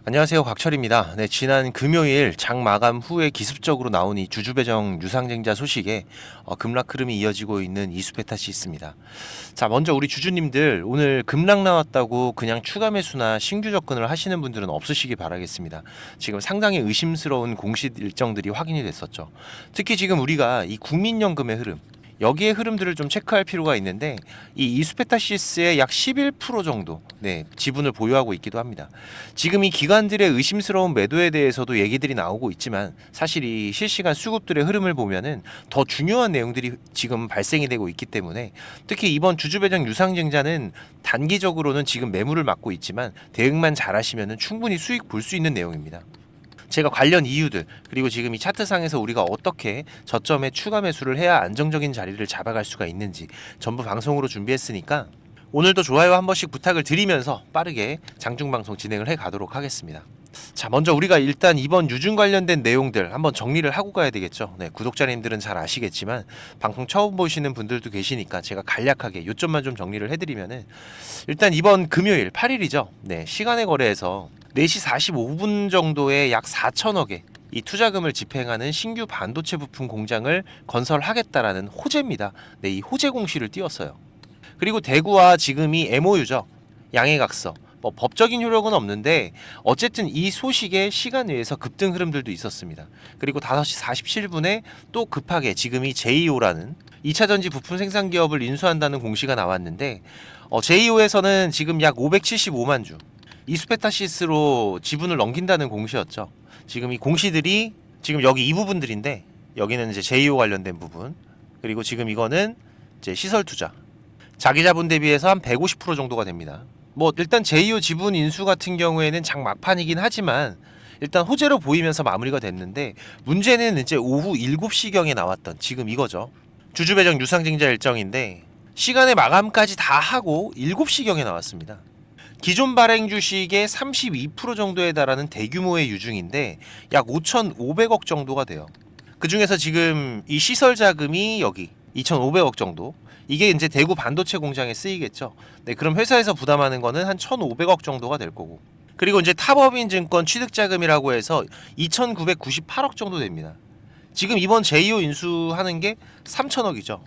안녕하세요, 곽철입니다. 네, 지난 금요일 장 마감 후에 기습적으로 나온 이 주주배정 유상증자 소식에 급락 흐름이 이어지고 있는 이수페타시스입니다. 자, 먼저 우리 주주님들 오늘 급락 나왔다고 그냥 추가 매수나 신규 접근을 하시는 분들은 없으시기 바라겠습니다. 지금 상당히 의심스러운 공시 일정들이 확인이 됐었죠. 특히 지금 우리가 이 국민연금의 흐름, 여기에 흐름들을 좀 체크할 필요가 있는데 이 이수페타시스의 약 11% 정도 지분을 보유하고 있기도 합니다. 지금 이 기관들의 의심스러운 매도에 대해서도 얘기들이 나오고 있지만 사실 이 실시간 수급들의 흐름을 보면은 더 중요한 내용들이 지금 발생이 되고 있기 때문에 특히 이번 주주배정 유상증자는 단기적으로는 지금 매물을 맞고 있지만 대응만 잘하시면은 충분히 수익 볼 수 있는 내용입니다. 제가 관련 이유들 그리고 지금 이 차트상에서 우리가 어떻게 저점에 추가 매수를 해야 안정적인 자리를 잡아갈 수가 있는지 전부 방송으로 준비했으니까 오늘도 좋아요 한 번씩 부탁을 드리면서 빠르게 장중방송 진행을 해 가도록 하겠습니다. 자, 먼저 우리가 일단 이번 유증 관련된 내용들 한번 정리를 하고 가야 되겠죠. 네, 구독자님들은 잘 아시겠지만 방송 처음 보시는 분들도 계시니까 제가 간략하게 요점만 좀 정리를 해드리면은 일단 이번 금요일 8일이죠. 네, 시간의 거래에서 4시 45분 정도에 약 4천억의 이 투자금을 집행하는 신규 반도체 부품 공장을 건설하겠다라는 호재입니다. 네, 이 호재 공시를 띄웠어요. 그리고 대구와 지금이 MOU죠. 양해각서. 뭐 법적인 효력은 없는데 어쨌든 이 소식에 시간 외에서 급등 흐름들도 있었습니다. 그리고 5시 47분에 또 급하게 지금이 JEO라는 2차전지 부품 생산 기업을 인수한다는 공시가 나왔는데 JEO에서는 지금 약 575만 주 이수페타시스로 지분을 넘긴다는 공시였죠. 지금 이 공시들이 지금 여기 이 부분들인데 여기는 이제 JEO 관련된 부분 그리고 지금 이거는 이제 시설 투자 자기 자본 대비해서 한 150% 정도가 됩니다. 뭐 일단 JEO 지분 인수 같은 경우에는 장 막판이긴 하지만 일단 호재로 보이면서 마무리가 됐는데 문제는 이제 오후 7시경에 나왔던 지금 이거죠. 주주배정 유상증자 일정인데 시간의 마감까지 다 하고 7시경에 나왔습니다. 기존 발행 주식의 32% 정도에 달하는 대규모의 유증인데 약 5,500억 정도가 돼요. 그 중에서 지금 이 시설 자금이 여기 2,500억 정도. 이게 이제 대구 반도체 공장에 쓰이겠죠. 네, 그럼 회사에서 부담하는 거는 한 1,500억 정도가 될 거고. 그리고 이제 탑업인증권 취득 자금이라고 해서 2,998억 정도 됩니다. 지금 이번 JEO 인수하는 게 3천억이죠.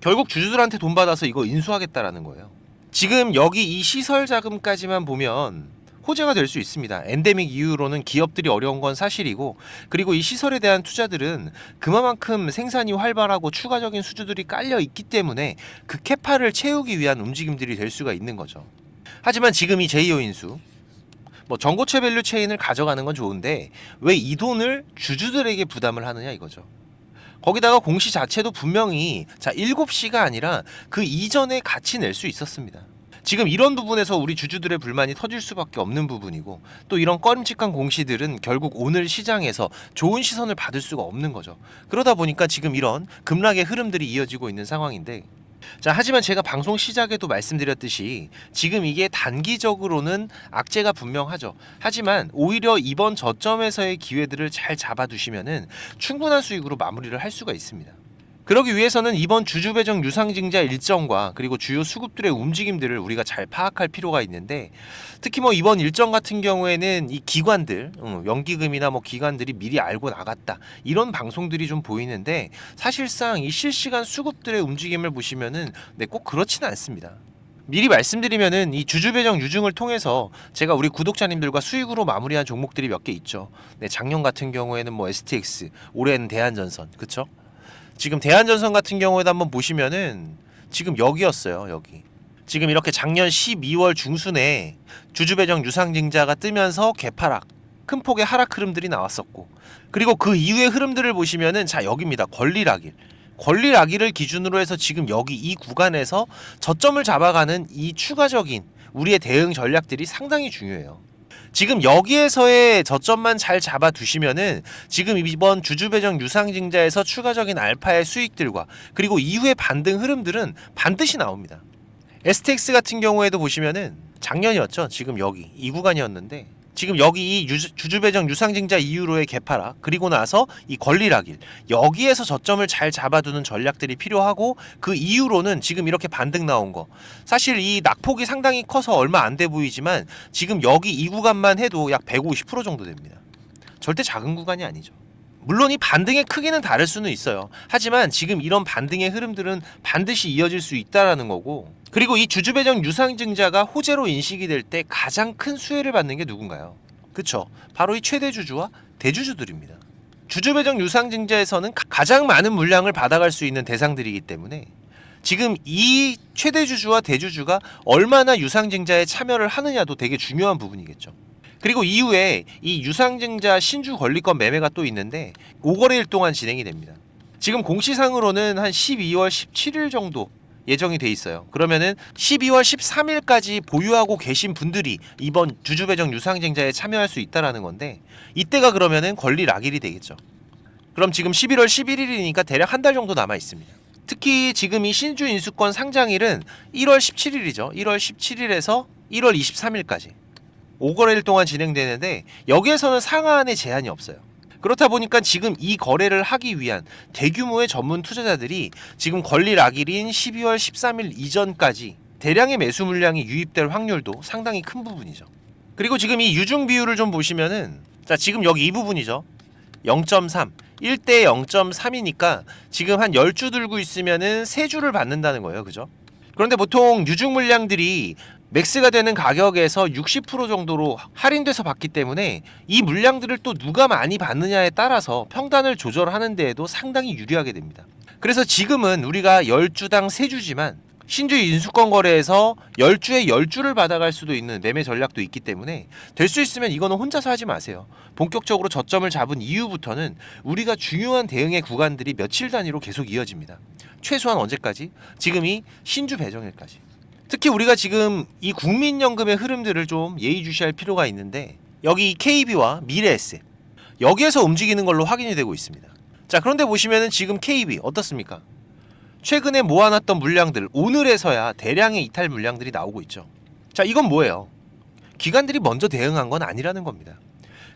결국 주주들한테 돈 받아서 이거 인수하겠다라는 거예요. 지금 여기 이 시설 자금까지만 보면 호재가 될 수 있습니다. 엔데믹 이후로는 기업들이 어려운 건 사실이고 그리고 이 시설에 대한 투자들은 그만큼 생산이 활발하고 추가적인 수주들이 깔려 있기 때문에 그 캐파를 채우기 위한 움직임들이 될 수가 있는 거죠. 하지만 지금 이 JEO 인수 뭐 전고체 밸류 체인을 가져가는 건 좋은데 왜 이 돈을 주주들에게 부담을 하느냐 이거죠. 거기다가 공시 자체도 분명히 7시가 아니라 그 이전에 같이 낼 수 있었습니다. 지금 이런 부분에서 우리 주주들의 불만이 터질 수밖에 없는 부분이고 또 이런 꺼림칙한 공시들은 결국 오늘 시장에서 좋은 시선을 받을 수가 없는 거죠. 그러다 보니까 지금 이런 급락의 흐름들이 이어지고 있는 상황인데 자, 하지만 제가 방송 시작에도 말씀드렸듯이 지금 이게 단기적으로는 악재가 분명하죠. 하지만 오히려 이번 저점에서의 기회들을 잘 잡아두시면은 충분한 수익으로 마무리를 할 수가 있습니다. 그러기 위해서는 이번 주주배정 유상증자 일정과 그리고 주요 수급들의 움직임들을 우리가 잘 파악할 필요가 있는데 특히 뭐 이번 일정 같은 경우에는 이 기관들 연기금이나 뭐 기관들이 미리 알고 나갔다 이런 방송들이 좀 보이는데 사실상 이 실시간 수급들의 움직임을 보시면은 꼭 그렇지는 않습니다. 미리 말씀드리면은 이 주주배정 유증을 통해서 제가 우리 구독자님들과 수익으로 마무리한 종목들이 몇 개 있죠. 네, 작년 같은 경우에는 뭐 STX, 올해는 대한전선, 그쵸? 지금 대한전선 같은 경우에도 한번 보시면은 지금 여기였어요. 여기. 지금 이렇게 작년 12월 중순에 주주배정 유상증자가 뜨면서 개파락, 큰 폭의 하락 흐름들이 나왔었고 그리고 그 이후의 흐름들을 보시면은 자 여기입니다. 권리락일을 기준으로 해서 지금 여기 이 구간에서 저점을 잡아가는 이 추가적인 우리의 대응 전략들이 상당히 중요해요. 지금 여기에서의 저점만 잘 잡아두시면은 지금 이번 주주배정 유상증자에서 추가적인 알파의 수익들과 그리고 이후의 반등 흐름들은 반드시 나옵니다. STX 같은 경우에도 보시면은 작년이었죠. 지금 여기 이 구간이었는데 지금 여기 이 주주배정 유상증자 이후로의 개파락, 그리고 나서 이 권리락일, 여기에서 저점을 잘 잡아두는 전략들이 필요하고, 그 이후로는 지금 이렇게 반등 나온 거, 사실 이 낙폭이 상당히 커서 얼마 안 돼 보이지만 지금 여기 이 구간만 해도 약 150% 정도 됩니다. 절대 작은 구간이 아니죠. 물론 이 반등의 크기는 다를 수는 있어요. 하지만 지금 이런 반등의 흐름들은 반드시 이어질 수 있다라는 거고, 그리고 이 주주배정 유상증자가 호재로 인식이 될 때 가장 큰 수혜를 받는 게 누군가요? 그쵸? 바로 이 최대 주주와 대주주들입니다. 주주배정 유상증자에서는 가장 많은 물량을 받아갈 수 있는 대상들이기 때문에 지금 이 최대 주주와 대주주가 얼마나 유상증자에 참여를 하느냐도 되게 중요한 부분이겠죠. 그리고 이후에 이 유상증자 신주 권리권 매매가 또 있는데 5거래일 동안 진행이 됩니다. 지금 공시상으로는 한 12월 17일 정도 예정이 돼 있어요. 그러면은 12월 13일까지 보유하고 계신 분들이 이번 주주배정 유상증자에 참여할 수 있다라는 건데, 이때가 그러면은 권리 락일이 되겠죠. 그럼 지금 11월 11일이니까 대략 한 달 정도 남아 있습니다. 특히 지금 이 신주 인수권 상장일은 1월 17일이죠. 1월 17일에서 1월 23일까지 5거래일 동안 진행되는데, 여기에서는 상한의 제한이 없어요. 그렇다 보니까 지금 이 거래를 하기 위한 대규모의 전문 투자자들이 지금 권리 락일인 12월 13일 이전까지 대량의 매수 물량이 유입될 확률도 상당히 큰 부분이죠. 그리고 지금 이 유중 비율을 좀 보시면은, 자, 지금 여기 이 부분이죠. 0.3, 1대 0.3이니까 지금 한 10주 들고 있으면은 3주를 받는다는 거예요. 그죠? 그런데 보통 유중 물량들이 맥스가 되는 가격에서 60% 정도로 할인돼서 받기 때문에 이 물량들을 또 누가 많이 받느냐에 따라서 평단을 조절하는 데에도 상당히 유리하게 됩니다. 그래서 지금은 우리가 10주당 3주지만 신주 인수권 거래에서 10주에 10주를 받아갈 수도 있는 매매 전략도 있기 때문에 될 수 있으면 이거는 혼자서 하지 마세요. 본격적으로 저점을 잡은 이후부터는 우리가 중요한 대응의 구간들이 며칠 단위로 계속 이어집니다. 최소한 언제까지? 지금 이 신주 배정일까지. 특히 우리가 지금 이 국민연금의 흐름들을 좀 예의주시할 필요가 있는데, 여기 KB와 미래에셋, 여기에서 움직이는 걸로 확인이 되고 있습니다. 자, 그런데 보시면은 지금 KB 어떻습니까? 최근에 모아놨던 물량들 오늘에서야 대량의 이탈 물량들이 나오고 있죠. 자, 이건 뭐예요? 기관들이 먼저 대응한 건 아니라는 겁니다.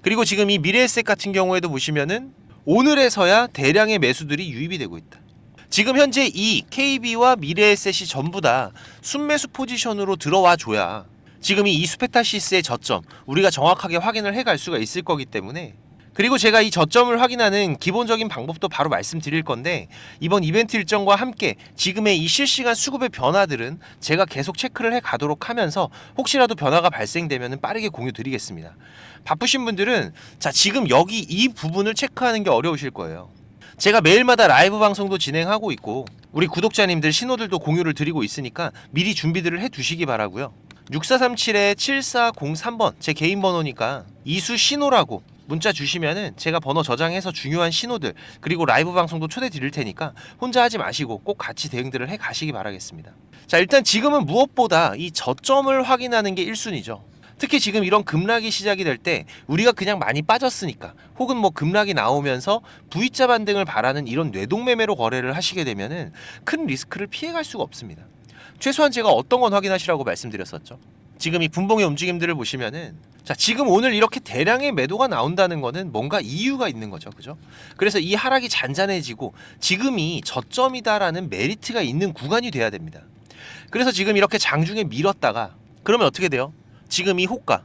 그리고 지금 이 미래에셋 같은 경우에도 보시면은 오늘에서야 대량의 매수들이 유입이 되고 있다. 지금 현재 이 KB와 미래에셋이 전부 다 순매수 포지션으로 들어와 줘야 지금 이 이수페타시스의 저점 우리가 정확하게 확인을 해갈 수가 있을 거기 때문에, 그리고 제가 이 저점을 확인하는 기본적인 방법도 바로 말씀드릴 건데, 이번 이벤트 일정과 함께 지금의 이 실시간 수급의 변화들은 제가 계속 체크를 해 가도록 하면서 혹시라도 변화가 발생되면 빠르게 공유 드리겠습니다. 바쁘신 분들은 자, 지금 여기 이 부분을 체크하는 게 어려우실 거예요. 제가 매일마다 라이브 방송도 진행하고 있고 우리 구독자님들 신호들도 공유를 드리고 있으니까 미리 준비들을 해 두시기 바라고요. 6437-7403번 제 개인 번호니까 이수 신호라고 문자 주시면은 제가 번호 저장해서 중요한 신호들, 그리고 라이브 방송도 초대 드릴 테니까 혼자 하지 마시고 꼭 같이 대응들을 해 가시기 바라겠습니다. 자, 일단 지금은 무엇보다 이 저점을 확인하는 게 1순위죠. 특히 지금 이런 급락이 시작이 될 때 우리가 그냥 많이 빠졌으니까, 혹은 뭐 급락이 나오면서 V자 반등을 바라는 이런 뇌동매매로 거래를 하시게 되면은 큰 리스크를 피해갈 수가 없습니다. 최소한 제가 어떤 건 확인하시라고 말씀드렸었죠. 지금 이 분봉의 움직임들을 보시면은, 자, 지금 오늘 이렇게 대량의 매도가 나온다는 거는 뭔가 이유가 있는 거죠. 그죠? 그래서 이 하락이 잔잔해지고 지금이 저점이다라는 메리트가 있는 구간이 돼야 됩니다. 그래서 지금 이렇게 장중에 밀었다가 그러면 어떻게 돼요? 지금 이 호가,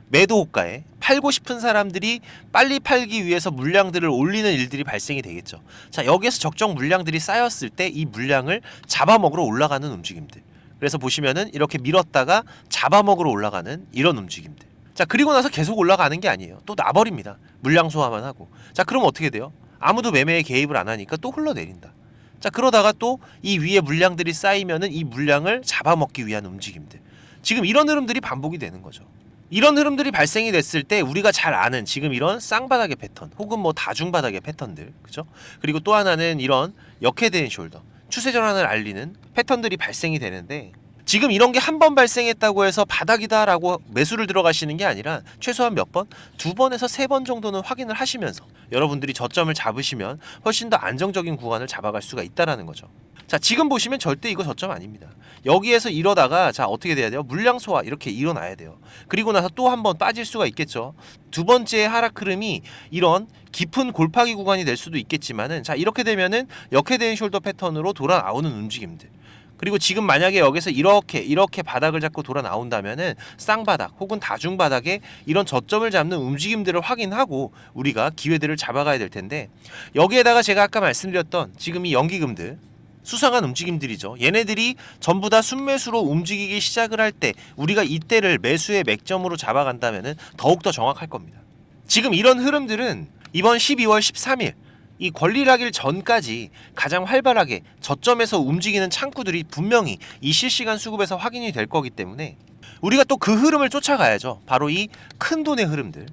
매도 호가에 팔고 싶은 사람들이 빨리 팔기 위해서 물량들을 올리는 일들이 발생이 되겠죠. 자, 여기에서 적정 물량들이 쌓였을 때 이 물량을 잡아먹으러 올라가는 움직임들. 그래서 보시면은 이렇게 밀었다가 잡아먹으러 올라가는 이런 움직임들. 자, 그리고 나서 계속 올라가는 게 아니에요. 또 놔버립니다. 물량 소화만 하고. 자, 그럼 어떻게 돼요? 아무도 매매에 개입을 안 하니까 또 흘러내린다. 자, 그러다가 또 이 위에 물량들이 쌓이면은 이 물량을 잡아먹기 위한 움직임들. 지금 이런 흐름들이 반복이 되는 거죠. 이런 흐름들이 발생이 됐을 때 우리가 잘 아는 지금 이런 쌍바닥의 패턴, 혹은 뭐 다중바닥의 패턴들, 그죠? 그리고 또 하나는 이런 역헤드 앤 숄더, 추세 전환을 알리는 패턴들이 발생이 되는데, 지금 이런 게 한 번 발생했다고 해서 바닥이다라고 매수를 들어가시는 게 아니라 최소한 몇 번? 2번에서 3번 정도는 확인을 하시면서 여러분들이 저점을 잡으시면 훨씬 더 안정적인 구간을 잡아갈 수가 있다라는 거죠. 자, 지금 보시면 절대 이거 저점 아닙니다. 여기에서 이러다가 자 어떻게 돼야 돼요? 물량 소화 이렇게 일어나야 돼요. 그리고 나서 또 한 번 빠질 수가 있겠죠. 두 번째 하락 흐름이 이런 깊은 골파기 구간이 될 수도 있겠지만은 자 이렇게 되면은 역헤드앤 숄더 패턴으로 돌아 나오는 움직임들. 그리고 지금 만약에 여기서 이렇게 바닥을 잡고 돌아 나온다면은 쌍바닥 혹은 다중바닥에 이런 저점을 잡는 움직임들을 확인하고 우리가 기회들을 잡아가야 될 텐데 여기에다가 제가 아까 말씀드렸던 지금 이 연기금들 수상한 움직임들이죠. 얘네들이 전부 다 순매수로 움직이기 시작을 할 때 우리가 이때를 매수의 맥점으로 잡아간다면은 더욱더 정확할 겁니다. 지금 이런 흐름들은 이번 12월 13일 이 권리락일 전까지 가장 활발하게 저점에서 움직이는 창구들이 분명히 이 실시간 수급에서 확인이 될 거기 때문에 우리가 또 그 흐름을 쫓아가야죠. 바로 이 큰 돈의 흐름들.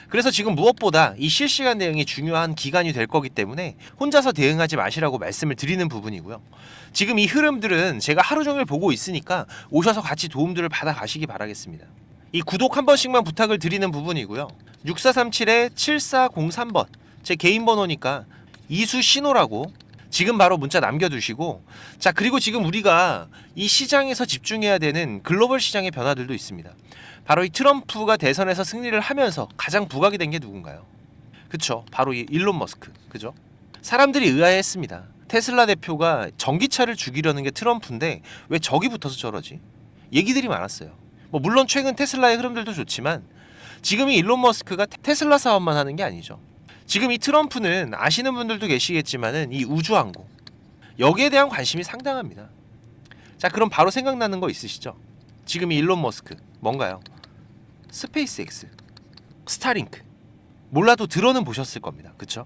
그래서 지금 무엇보다 이 실시간 대응이 중요한 기간이 될 거기 때문에 혼자서 대응하지 마시라고 말씀을 드리는 부분이고요. 지금 이 흐름들은 제가 하루 종일 보고 있으니까 오셔서 같이 도움들을 받아 가시기 바라겠습니다. 이 구독 한 번씩만 부탁을 드리는 부분이고요. 6437-7403번 제 개인 번호니까 이수 신호라고 지금 바로 문자 남겨두시고 자 그리고 지금 우리가 이 시장에서 집중해야 되는 글로벌 시장의 변화들도 있습니다. 바로 이 트럼프가 대선에서 승리를 하면서 가장 부각이 된 게 누군가요? 그쵸, 바로 이 일론 머스크. 그죠? 사람들이 의아해했습니다. 테슬라 대표가 전기차를 죽이려는 게 트럼프인데 왜 적이 붙어서 저러지? 얘기들이 많았어요. 뭐 물론 최근 테슬라의 흐름들도 좋지만 지금 이 일론 머스크가 테슬라 사업만 하는 게 아니죠. 지금 이 트럼프는 아시는 분들도 계시겠지만은 이 우주항공 여기에 대한 관심이 상당합니다. 자 그럼 바로 생각나는 거 있으시죠? 지금 이 일론 머스크 뭔가요? 스페이스X, 스타링크 몰라도 들어는 보셨을 겁니다. 그쵸?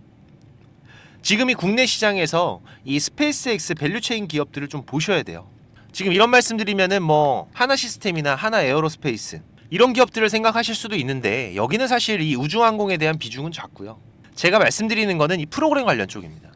지금 이 국내 시장에서 이 스페이스X 밸류체인 기업들을 좀 보셔야 돼요. 지금 이런 말씀드리면은 뭐 하나시스템이나 하나에어로스페이스 이런 기업들을 생각하실 수도 있는데 여기는 사실 이 우주항공에 대한 비중은 작고요. 제가 말씀드리는 거는 이 프로그램 관련 쪽입니다.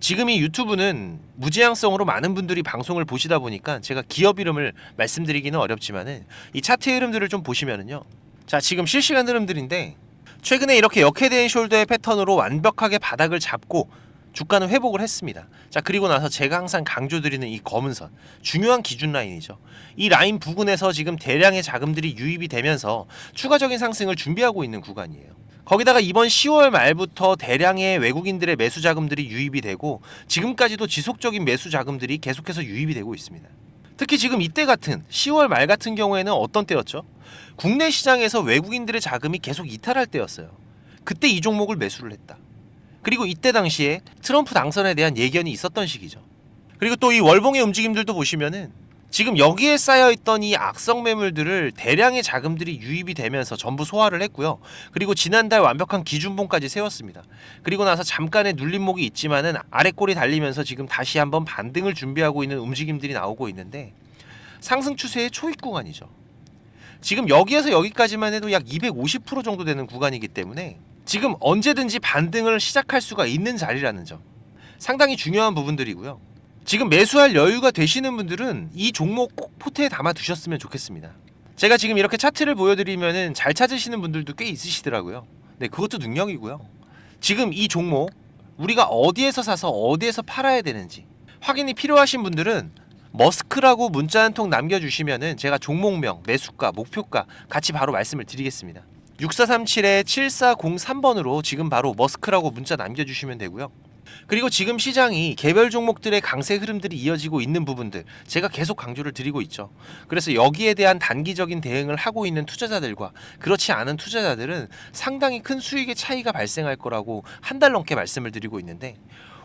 지금 이 유튜브는 무지향성으로 많은 분들이 방송을 보시다 보니까 제가 기업 이름을 말씀드리기는 어렵지만은 이 차트의 흐름들을 좀 보시면은요. 자 지금 실시간 흐름들인데 최근에 이렇게 역헤드앤 숄더의 패턴으로 완벽하게 바닥을 잡고 주가는 회복을 했습니다. 자 그리고 나서 제가 항상 강조드리는 이 검은 선 중요한 기준 라인이죠. 이 라인 부근에서 지금 대량의 자금들이 유입이 되면서 추가적인 상승을 준비하고 있는 구간이에요. 거기다가 이번 10월 말부터 대량의 외국인들의 매수 자금들이 유입이 되고 지금까지도 지속적인 매수 자금들이 계속해서 유입이 되고 있습니다. 특히 지금 이때 같은 10월 말 같은 경우에는 어떤 때였죠? 국내 시장에서 외국인들의 자금이 계속 이탈할 때였어요. 그때 이 종목을 매수를 했다. 그리고 이때 당시에 트럼프 당선에 대한 예견이 있었던 시기죠. 그리고 또 이 월봉의 움직임들도 보시면은 지금 여기에 쌓여있던 이 악성 매물들을 대량의 자금들이 유입이 되면서 전부 소화를 했고요. 그리고 지난달 완벽한 기준봉까지 세웠습니다. 그리고 나서 잠깐의 눌림목이 있지만은 아래꼬리 달리면서 지금 다시 한번 반등을 준비하고 있는 움직임들이 나오고 있는데 상승 추세의 초입 구간이죠. 지금 여기에서 여기까지만 해도 약 250% 정도 되는 구간이기 때문에 지금 언제든지 반등을 시작할 수가 있는 자리라는 점 상당히 중요한 부분들이고요. 지금 매수할 여유가 되시는 분들은 이 종목 꼭 포트에 담아 두셨으면 좋겠습니다. 제가 지금 이렇게 차트를 보여드리면은 잘 찾으시는 분들도 꽤 있으시더라고요. 네, 그것도 능력이고요. 지금 이 종목 우리가 어디에서 사서 어디에서 팔아야 되는지 확인이 필요하신 분들은 머스크라고 문자 한 통 남겨주시면은 제가 종목명, 매수가, 목표가 같이 바로 말씀을 드리겠습니다. 6437-7403번으로 지금 바로 머스크라고 문자 남겨주시면 되고요. 그리고 지금 시장이 개별 종목들의 강세 흐름들이 이어지고 있는 부분들 제가 계속 강조를 드리고 있죠. 그래서 여기에 대한 단기적인 대응을 하고 있는 투자자들과 그렇지 않은 투자자들은 상당히 큰 수익의 차이가 발생할 거라고 한 달 넘게 말씀을 드리고 있는데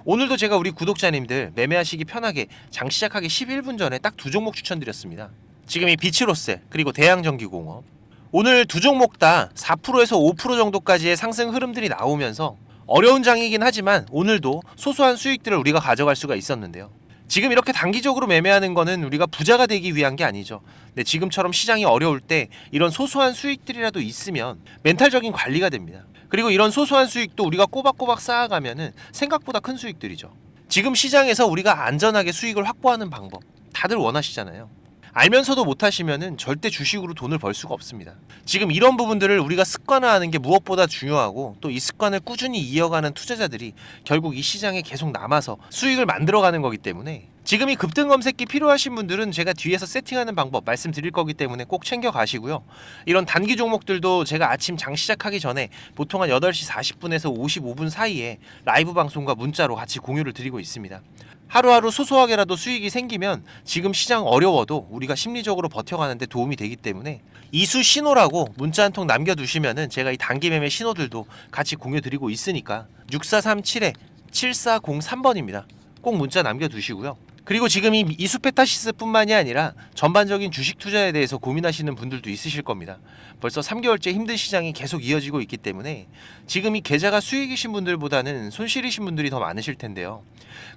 오늘도 제가 우리 구독자님들 매매하시기 편하게 장 시작하기 11분 전에 딱 두 종목 추천드렸습니다. 지금 이 비츠로셀 그리고 대양전기공업 오늘 두 종목 다 4%에서 5% 정도까지의 상승 흐름들이 나오면서 어려운 장이긴 하지만 오늘도 소소한 수익들을 우리가 가져갈 수가 있었는데요. 지금 이렇게 단기적으로 매매하는 거는 우리가 부자가 되기 위한 게 아니죠. 근데 지금처럼 시장이 어려울 때 이런 소소한 수익들이라도 있으면 멘탈적인 관리가 됩니다. 그리고 이런 소소한 수익도 우리가 꼬박꼬박 쌓아가면은 생각보다 큰 수익들이죠. 지금 시장에서 우리가 안전하게 수익을 확보하는 방법 다들 원하시잖아요. 알면서도 못하시면은 절대 주식으로 돈을 벌 수가 없습니다. 지금 이런 부분들을 우리가 습관화하는 게 무엇보다 중요하고 또 이 습관을 꾸준히 이어가는 투자자들이 결국 이 시장에 계속 남아서 수익을 만들어가는 거기 때문에 지금 이 급등 검색기 필요하신 분들은 제가 뒤에서 세팅하는 방법 말씀드릴 거기 때문에 꼭 챙겨 가시고요. 이런 단기 종목들도 제가 아침 장 시작하기 전에 보통 한 8시 40분에서 55분 사이에 라이브 방송과 문자로 같이 공유를 드리고 있습니다. 하루하루 소소하게라도 수익이 생기면 지금 시장 어려워도 우리가 심리적으로 버텨가는데 도움이 되기 때문에 이수 신호라고 문자 한 통 남겨두시면은 제가 이 단기 매매 신호들도 같이 공유 드리고 있으니까 6437-7403번입니다. 꼭 문자 남겨두시고요. 그리고 지금 이 이수페타시스뿐만이 아니라 전반적인 주식 투자에 대해서 고민하시는 분들도 있으실 겁니다. 벌써 3개월째 힘든 시장이 계속 이어지고 있기 때문에 지금 이 계좌가 수익이신 분들보다는 손실이신 분들이 더 많으실 텐데요.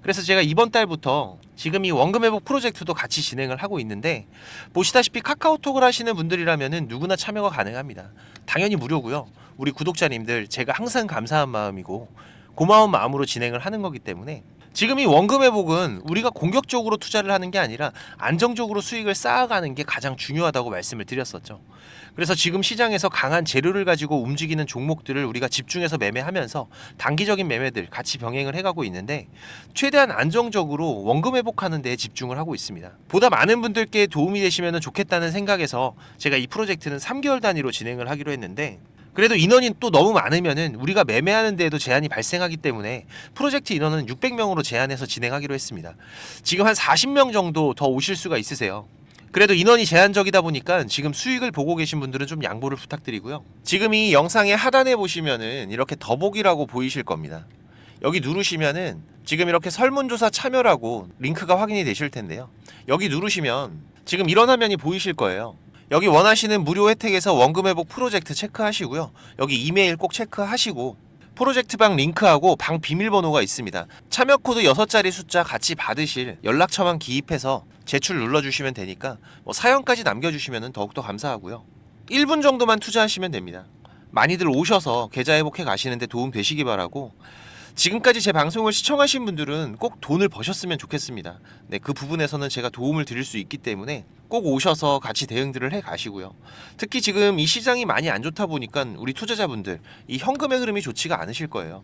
그래서 제가 이번 달부터 지금 이 원금 회복 프로젝트도 같이 진행을 하고 있는데, 보시다시피 카카오톡을 하시는 분들이라면 누구나 참여가 가능합니다. 당연히 무료고요. 우리 구독자님들 제가 항상 감사한 마음이고 고마운 마음으로 진행을 하는 거기 때문에 지금 이 원금 회복은 우리가 공격적으로 투자를 하는 게 아니라 안정적으로 수익을 쌓아가는 게 가장 중요하다고 말씀을 드렸었죠. 그래서 지금 시장에서 강한 재료를 가지고 움직이는 종목들을 우리가 집중해서 매매하면서 단기적인 매매들 같이 병행을 해가고 있는데, 최대한 안정적으로 원금 회복하는 데에 집중을 하고 있습니다. 보다 많은 분들께 도움이 되시면 좋겠다는 생각에서 제가 이 프로젝트는 3개월 단위로 진행을 하기로 했는데, 그래도 인원이 또 너무 많으면은 우리가 매매하는 데에도 제한이 발생하기 때문에 프로젝트 인원은 600명으로 제한해서 진행하기로 했습니다. 지금 한 40명 정도 더 오실 수가 있으세요. 그래도 인원이 제한적이다 보니까 지금 수익을 보고 계신 분들은 좀 양보를 부탁드리고요. 지금 이 영상의 하단에 보시면은 이렇게 더보기라고 보이실 겁니다. 여기 누르시면은 지금 이렇게 설문조사 참여라고 링크가 확인이 되실 텐데요. 여기 누르시면 지금 이런 화면이 보이실 거예요. 여기 원하시는 무료 혜택에서 원금 회복 프로젝트 체크하시고요. 여기 이메일 꼭 체크하시고 프로젝트 방 링크하고 방 비밀번호가 있습니다. 참여 코드 6자리 숫자 같이 받으실 연락처만 기입해서 제출 눌러주시면 되니까 사연까지 남겨주시면 더욱더 감사하고요. 1분 정도만 투자하시면 됩니다. 많이들 오셔서 계좌 회복해 가시는데 도움 되시기 바라고, 지금까지 제 방송을 시청하신 분들은 꼭 돈을 버셨으면 좋겠습니다. 네, 그 부분에서는 제가 도움을 드릴 수 있기 때문에 꼭 오셔서 같이 대응들을 해 가시고요. 특히 지금 이 시장이 많이 안 좋다 보니까 우리 투자자분들 이 현금의 흐름이 좋지가 않으실 거예요.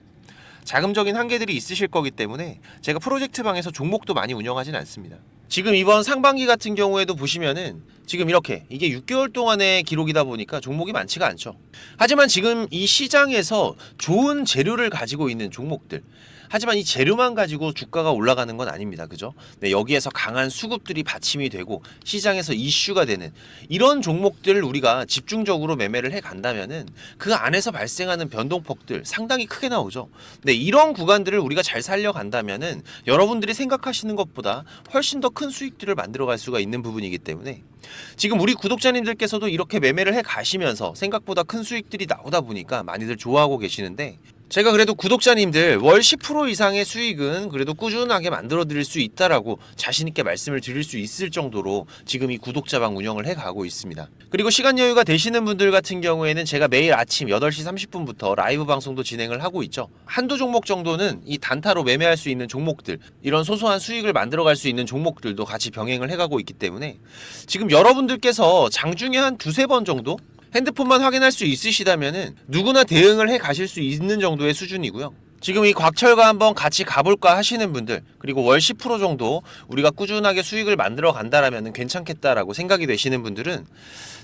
자금적인 한계들이 있으실 거기 때문에 제가 프로젝트 방에서 종목도 많이 운영하진 않습니다. 지금 이번 상반기 같은 경우에도 보시면은 지금 이렇게 이게 6개월 동안의 기록이다 보니까 종목이 많지가 않죠. 하지만 지금 이 시장에서 좋은 재료를 가지고 있는 종목들, 하지만 이 재료만 가지고 주가가 올라가는 건 아닙니다. 그죠? 네, 여기에서 강한 수급들이 받침이 되고 시장에서 이슈가 되는 이런 종목들을 우리가 집중적으로 매매를 해 간다면은 그 안에서 발생하는 변동폭들 상당히 크게 나오죠. 네, 이런 구간들을 우리가 잘 살려간다면은 여러분들이 생각하시는 것보다 훨씬 더 큰 수익들을 만들어갈 수가 있는 부분이기 때문에 지금 우리 구독자님들께서도 이렇게 매매를 해 가시면서 생각보다 큰 수익들이 나오다 보니까 많이들 좋아하고 계시는데, 제가 그래도 구독자님들 월 10% 이상의 수익은 그래도 꾸준하게 만들어 드릴 수 있다라고 자신있게 말씀을 드릴 수 있을 정도로 지금 이 구독자방 운영을 해 가고 있습니다. 그리고 시간 여유가 되시는 분들 같은 경우에는 제가 매일 아침 8시 30분부터 라이브 방송도 진행을 하고 있죠. 한두 종목 정도는 이 단타로 매매할 수 있는 종목들, 이런 소소한 수익을 만들어 갈 수 있는 종목들도 같이 병행을 해 가고 있기 때문에 지금 여러분들께서 장중에 한 두세 번 정도 핸드폰만 확인할 수 있으시다면은 누구나 대응을 해 가실 수 있는 정도의 수준이고요. 지금 이 곽철과 한번 같이 가볼까 하시는 분들, 그리고 월 10% 정도 우리가 꾸준하게 수익을 만들어 간다라면 괜찮겠다라고 생각이 되시는 분들은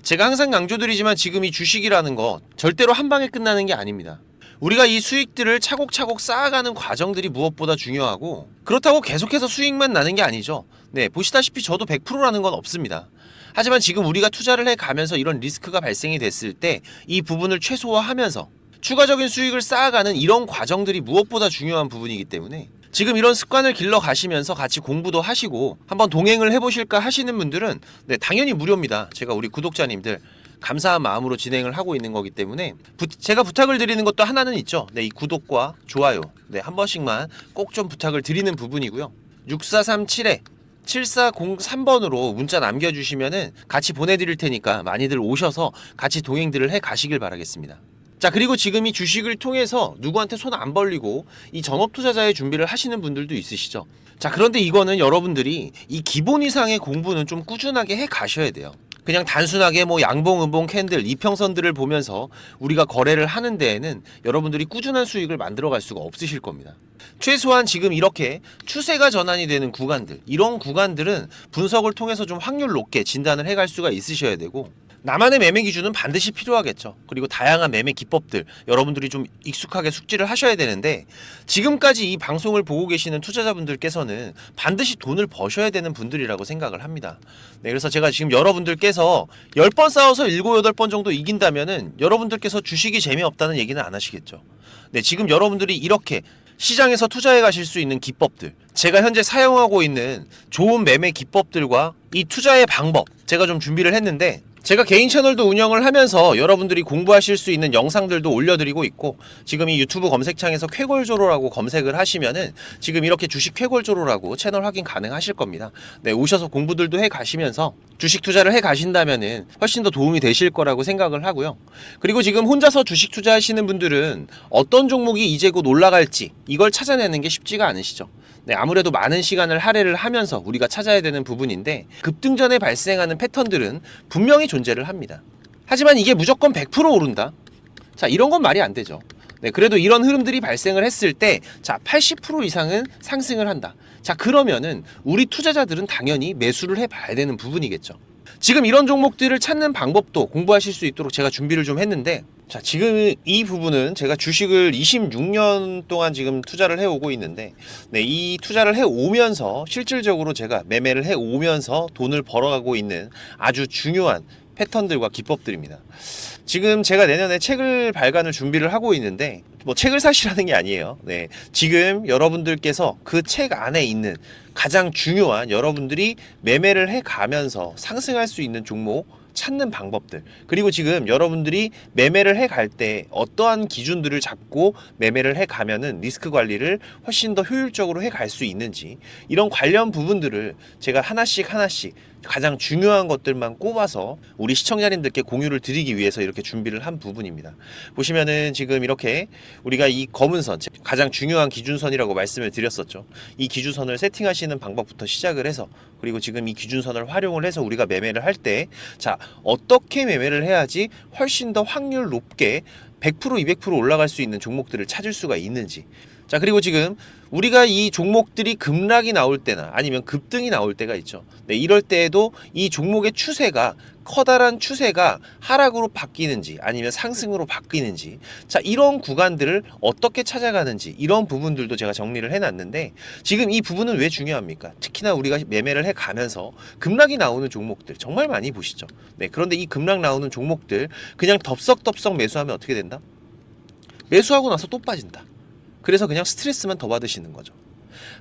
제가 항상 강조드리지만 지금 이 주식이라는 거 절대로 한 방에 끝나는 게 아닙니다. 우리가 이 수익들을 차곡차곡 쌓아가는 과정들이 무엇보다 중요하고, 그렇다고 계속해서 수익만 나는 게 아니죠. 네, 보시다시피 저도 100%라는 건 없습니다. 하지만 지금 우리가 투자를 해가면서 이런 리스크가 발생이 됐을 때 이 부분을 최소화하면서 추가적인 수익을 쌓아가는 이런 과정들이 무엇보다 중요한 부분이기 때문에 지금 이런 습관을 길러 가시면서 같이 공부도 하시고 한번 동행을 해보실까 하시는 분들은 네, 당연히 무료입니다. 제가 우리 구독자님들 감사한 마음으로 진행을 하고 있는 거기 때문에 제가 부탁을 드리는 것도 하나는 있죠. 네, 이 구독과 좋아요 한 번씩만 꼭 좀 부탁을 드리는 부분이고요. 6437-7403번으로 문자 남겨주시면은 같이 보내드릴 테니까 많이들 오셔서 같이 동행들을 해 가시길 바라겠습니다. 자, 그리고 지금 이 주식을 통해서 누구한테 손 안 벌리고 이 전업 투자자의 준비를 하시는 분들도 있으시죠. 자, 그런데 이거는 여러분들이 이 기본 이상의 공부는 좀 꾸준하게 해 가셔야 돼요. 그냥 단순하게 뭐 양봉, 음봉, 캔들, 이평선들을 보면서 우리가 거래를 하는 데에는 여러분들이 꾸준한 수익을 만들어갈 수가 없으실 겁니다. 최소한 지금 이렇게 추세가 전환이 되는 구간들, 이런 구간들은 분석을 통해서 좀 확률 높게 진단을 해갈 수가 있으셔야 되고, 나만의 매매 기준은 반드시 필요하겠죠. 그리고 다양한 매매 기법들 여러분들이 좀 익숙하게 숙지를 하셔야 되는데, 지금까지 이 방송을 보고 계시는 투자자분들께서는 반드시 돈을 버셔야 되는 분들이라고 생각을 합니다. 네, 그래서 제가 지금 여러분들께서 10번 싸워서 7, 8번 정도 이긴다면은 여러분들께서 주식이 재미없다는 얘기는 안 하시겠죠. 네, 지금 여러분들이 이렇게 시장에서 투자해 가실 수 있는 기법들, 제가 현재 사용하고 있는 좋은 매매 기법들과 이 투자의 방법, 제가 좀 준비를 했는데, 제가 개인 채널도 운영을 하면서 여러분들이 공부하실 수 있는 영상들도 올려드리고 있고, 지금 이 유튜브 검색창에서 쾌골조로라고 검색을 하시면은 지금 이렇게 주식 쾌골조로라고 채널 확인 가능하실 겁니다. 네, 오셔서 공부들도 해 가시면서 주식 투자를 해 가신다면은 훨씬 더 도움이 되실 거라고 생각을 하고요. 그리고 지금 혼자서 주식 투자하시는 분들은 어떤 종목이 이제 곧 올라갈지 이걸 찾아내는 게 쉽지가 않으시죠. 네, 아무래도 많은 시간을 할애를 하면서 우리가 찾아야 되는 부분인데, 급등전에 발생하는 패턴들은 분명히 존재를 합니다. 하지만 이게 무조건 100% 오른다? 자, 이런 건 말이 안 되죠. 네, 그래도 이런 흐름들이 발생을 했을 때, 자, 80% 이상은 상승을 한다. 자, 그러면은 우리 투자자들은 당연히 매수를 해봐야 되는 부분이겠죠. 지금 이런 종목들을 찾는 방법도 공부하실 수 있도록 제가 준비를 좀 했는데, 자, 지금 이 부분은 제가 주식을 26년 동안 지금 투자를 해오고 있는데, 네, 이 투자를 해오면서 실질적으로 제가 매매를 해오면서 돈을 벌어가고 있는 아주 중요한 패턴들과 기법들입니다. 지금 제가 내년에 책을 발간을 준비를 하고 있는데, 뭐 책을 사시라는 게 아니에요. 네, 지금 여러분들께서 그 책 안에 있는 가장 중요한 여러분들이 매매를 해가면서 상승할 수 있는 종목 찾는 방법들, 그리고 지금 여러분들이 매매를 해갈 때 어떠한 기준들을 잡고 매매를 해가면은 리스크 관리를 훨씬 더 효율적으로 해갈 수 있는지, 이런 관련 부분들을 제가 하나씩 가장 중요한 것들만 꼽아서 우리 시청자님들께 공유를 드리기 위해서 이렇게 준비를 한 부분입니다. 보시면은 지금 이렇게 우리가 이 검은 선, 가장 중요한 기준선이라고 말씀을 드렸었죠. 이 기준선을 세팅하시는 방법부터 시작을 해서, 그리고 지금 이 기준선을 활용을 해서 우리가 매매를 할 때, 자, 어떻게 매매를 해야지 훨씬 더 확률 높게 100%, 200% 올라갈 수 있는 종목들을 찾을 수가 있는지. 자, 그리고 지금 우리가 이 종목들이 급락이 나올 때나 아니면 급등이 나올 때가 있죠. 네, 이럴 때에도 이 종목의 추세가, 커다란 추세가 하락으로 바뀌는지 아니면 상승으로 바뀌는지, 자, 이런 구간들을 어떻게 찾아가는지, 이런 부분들도 제가 정리를 해놨는데, 지금 이 부분은 왜 중요합니까? 특히나 우리가 매매를 해가면서 급락이 나오는 종목들 정말 많이 보시죠. 네, 그런데 이 급락 나오는 종목들 그냥 덥석덥석 매수하면 어떻게 된다? 매수하고 나서 또 빠진다. 그래서 그냥 스트레스만 더 받으시는 거죠.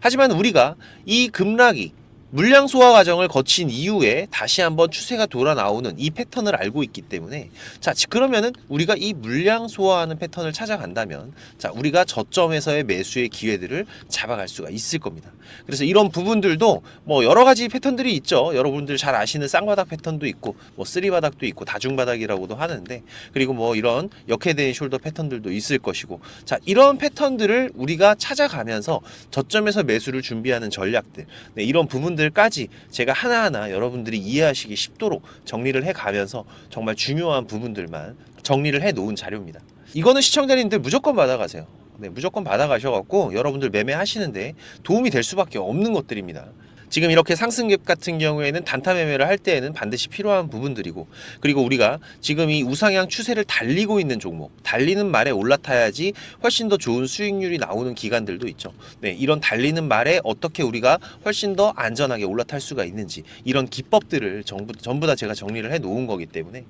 하지만 우리가 이 급락이 물량 소화 과정을 거친 이후에 다시 한번 추세가 돌아 나오는 이 패턴을 알고 있기 때문에, 자, 그러면은 우리가 이 물량 소화하는 패턴을 찾아간다면, 자, 우리가 저점에서의 매수의 기회들을 잡아갈 수가 있을 겁니다. 그래서 이런 부분들도 뭐 여러 가지 패턴들이 있죠. 여러분들 잘 아시는 쌍바닥 패턴도 있고, 뭐 쓰리바닥도 있고, 다중바닥이라고도 하는데, 그리고 뭐 이런 역헤드앤 숄더 패턴들도 있을 것이고, 자, 이런 패턴들을 우리가 찾아가면서 저점에서 매수를 준비하는 전략들, 네, 이런 부분들까지 제가 하나하나 여러분들이 이해하시기 쉽도록 정리를 해가면서 정말 중요한 부분들만 정리를 해 놓은 자료입니다. 이거는 시청자님들 무조건 받아가세요. 네, 무조건 받아가셔갖고 여러분들 매매하시는데 도움이 될 수밖에 없는 것들입니다. 지금 이렇게 상승갭 같은 경우에는 단타 매매를 할 때에는 반드시 필요한 부분들이고, 그리고 우리가 지금 이 우상향 추세를 달리고 있는 종목, 달리는 말에 올라타야지 훨씬 더 좋은 수익률이 나오는 기간들도 있죠. 네, 이런 달리는 말에 어떻게 우리가 훨씬 더 안전하게 올라탈 수가 있는지, 이런 기법들을 전부 다 제가 정리를 해 놓은 거기 때문에.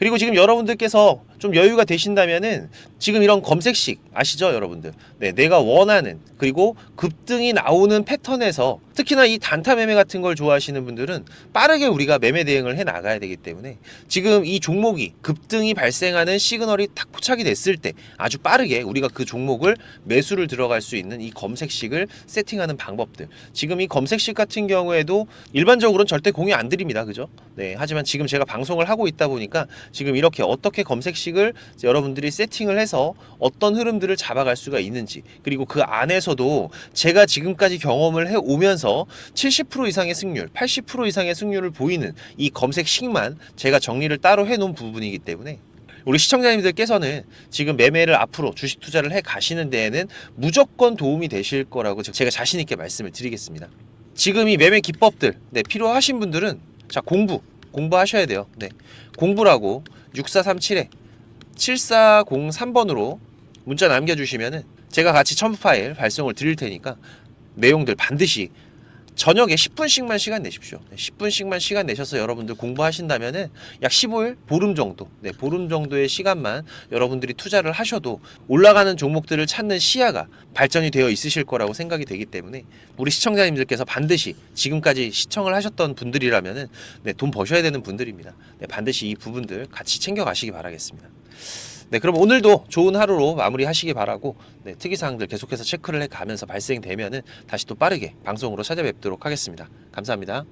그리고 지금 여러분들께서 좀 여유가 되신다면은 지금 이런 검색식 아시죠, 여러분들? 네, 내가 원하는, 그리고 급등이 나오는 패턴에서, 특히나 이 단타 매매 같은 걸 좋아하시는 분들은 빠르게 우리가 매매 대응을 해 나가야 되기 때문에, 지금 이 종목이 급등이 발생하는 시그널이 딱 포착이 됐을 때 아주 빠르게 우리가 그 종목을 매수를 들어갈 수 있는 이 검색식을 세팅하는 방법들, 지금 이 검색식 같은 경우에도 일반적으로는 절대 공유 안 드립니다. 그죠? 네, 하지만 지금 제가 방송을 하고 있다 보니까 지금 이렇게 어떻게 검색식을 여러분들이 세팅을 해서 어떤 흐름들을 잡아갈 수가 있는지, 그리고 그 안에서도 제가 지금까지 경험을 해 오면서 중에서 70% 이상의 승률, 80% 이상의 승률을 보이는 이 검색식만 제가 정리를 따로 해놓은 부분이기 때문에 우리 시청자님들께서는 지금 매매를 앞으로 주식 투자를 해 가시는 데에는 무조건 도움이 되실 거라고 제가 자신 있게 말씀을 드리겠습니다. 지금 이 매매 기법들 필요하신 분들은 자 공부하셔야 돼요. 공부라고 6437에 7403번으로 문자 남겨주시면은 제가 같이 첨부 파일 발송을 드릴 테니까 내용들 반드시 저녁에 10분씩만 시간 내십시오. 10분씩만 시간 내셔서 여러분들 공부하신다면은 약 15일, 보름 정도, 보름 정도의 시간만 여러분들이 투자를 하셔도 올라가는 종목들을 찾는 시야가 발전이 되어 있으실 거라고 생각이 되기 때문에 우리 시청자님들께서 반드시 지금까지 시청을 하셨던 분들이라면은 돈 버셔야 되는 분들입니다. 반드시 이 부분들 같이 챙겨가시기 바라겠습니다. 그럼 오늘도 좋은 하루로 마무리하시기 바라고 특이사항들 계속해서 체크를 해가면서 발생되면은 다시 또 빠르게 방송으로 찾아뵙도록 하겠습니다. 감사합니다.